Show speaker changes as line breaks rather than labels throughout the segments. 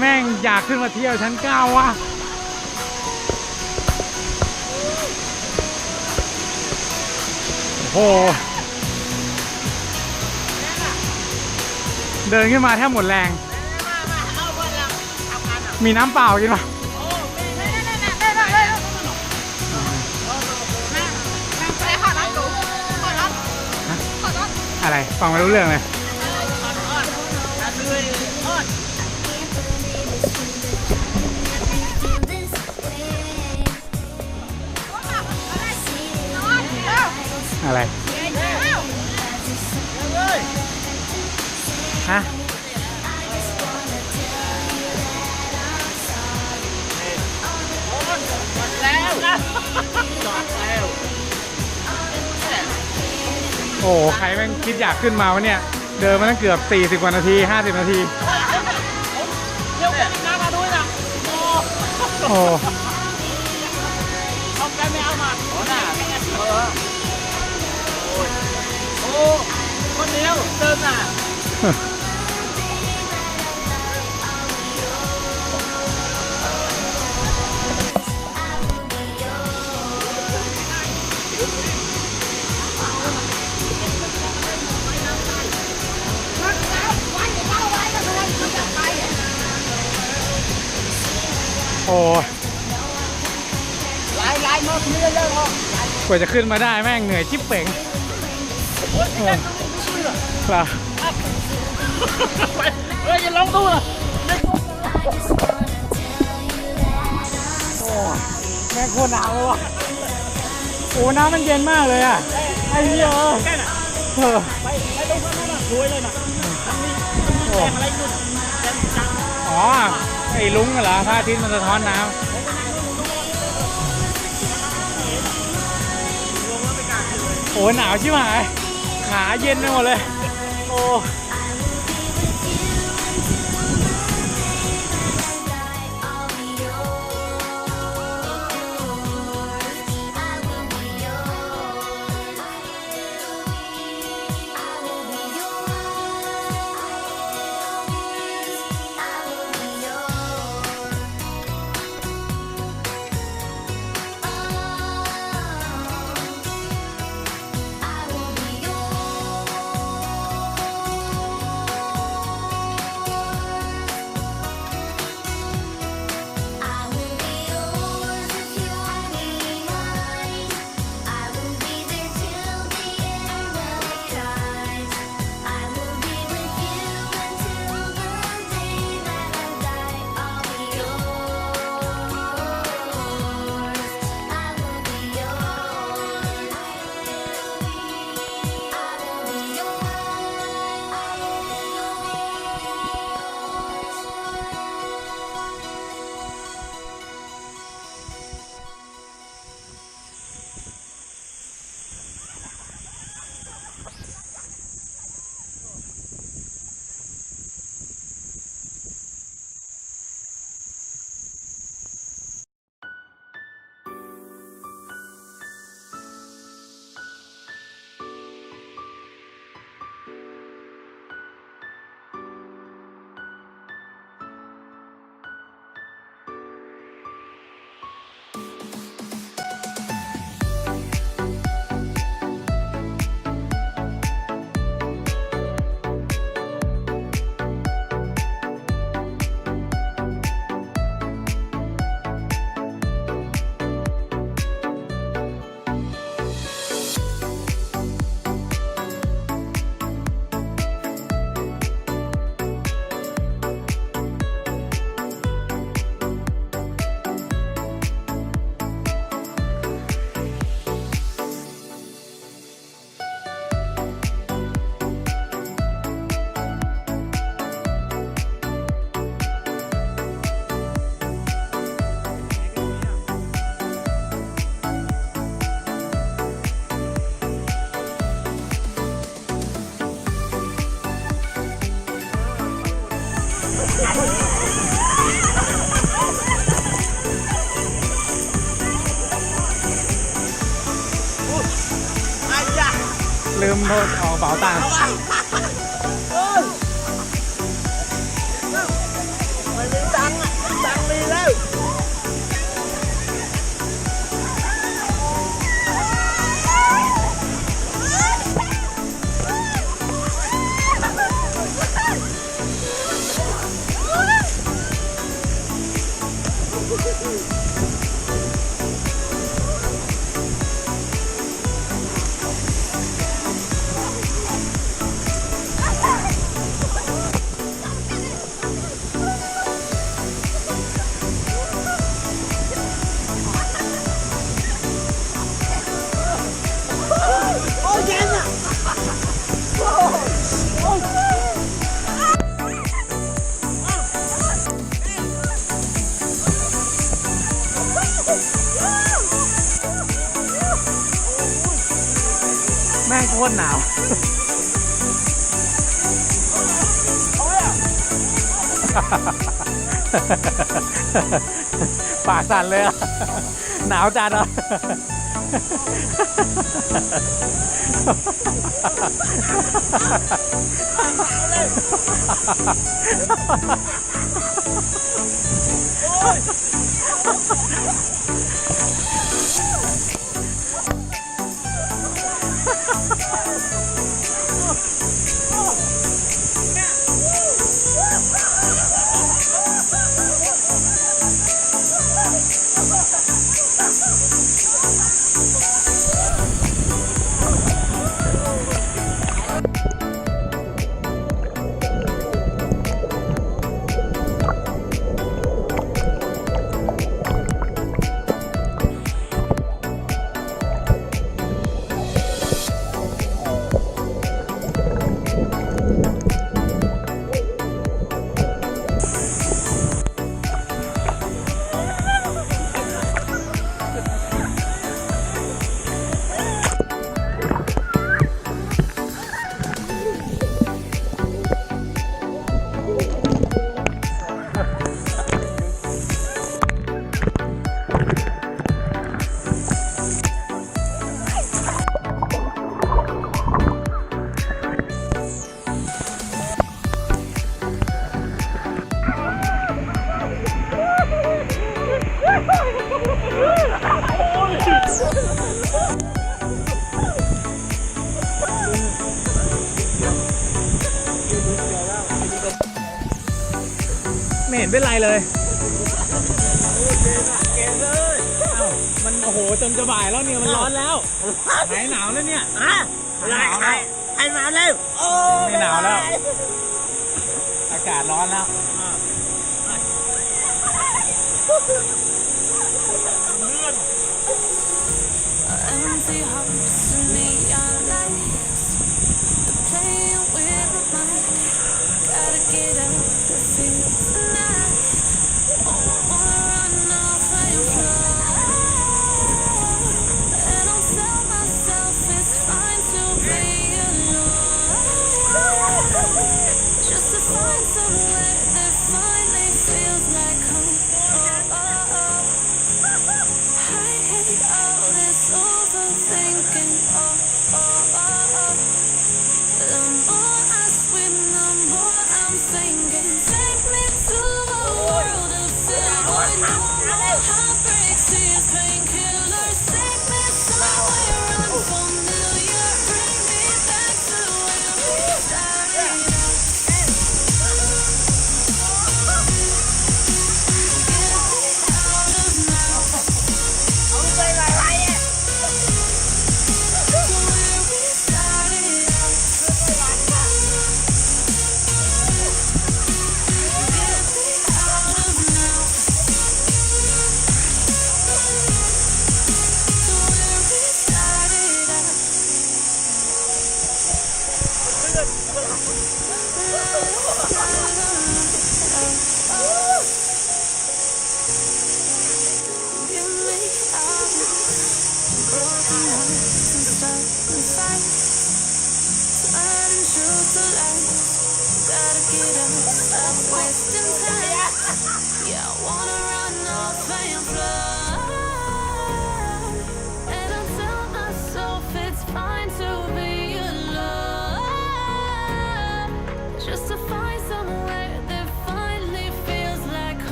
แม่งอยากขึ้นมาเที่ยวชั้น9วะโอ้โหเดินขึ้นมาแทบหมดแรงมีน้ำเปล่ากินป่ะอะไรฟังไม่รู้เรื่องเลยอะไรฮะโอ้ใครแม่งคิดอยากขึ้นมาวะเนี่ยเดินมาตั้งเกือบ40 กว่านาที50 นาที
เดี๋ยวกันน้ำมาด้วยนะ
โอ้
เอาแกไม่เอามาโอ้น่ะโอ้คนเดียวเดินน่ะ
โอ้
ลายมาทีเรื่อยๆ
กว่าจะขึ้นมาได้แม่งเหนื่อยจิ๊บเป่งเหรอ
เฮ้ยอย่าลองดูนะ
โอ้แม่งโคตรหนาวเลยว่ะโอ้น้ำมันเย็นมากเลยอ่ะไอ้เหี้ย
ไปตรงนั้นน่ะรวยเลยน่ะมันมีแสงอะไรนู่นแสงจัง
อ๋อไอ้ลุงเหรอพระอาทิตย์มันสะท้อนน้ำโอ้หนาวชิบหายขาเย็นไปหมดเลยโอ้ลืมโทษเอาเป๋าตังค์
ไปเลย
แม่งโคตรหนาว ปากสั่นเลยอ่ะ หนาวจัดอ่ะ ไม่เห็นเป็นไรเลยเกมเลยเอ้ามันโอ้โหจนจะบ่ายแล้วเนี่ยมันร้อนแล้วหายหนาวแล้วเนี่ยหนาวแล้วหายหนาวแล้วไม่หนาวแล้วอากาศร้อนแล้ว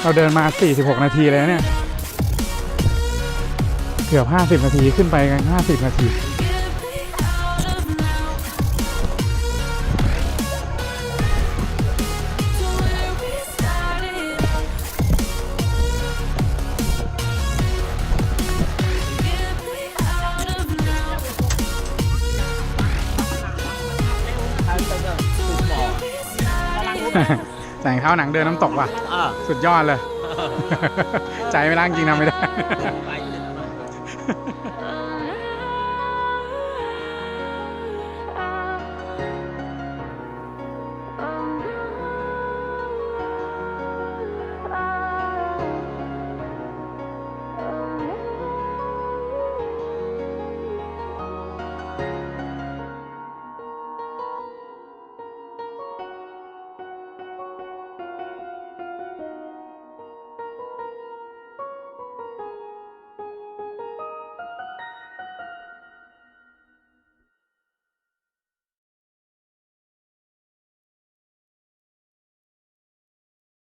เราเดินมา46นาทีเลยนะเนี่ยเกือบ50นาทีขึ้นไปกัน50นาทีแต่งเท้าหนังเดินน้ำตกว่ะสุดยอดเลย ใจไม่ร่างจริงทำไม่ได้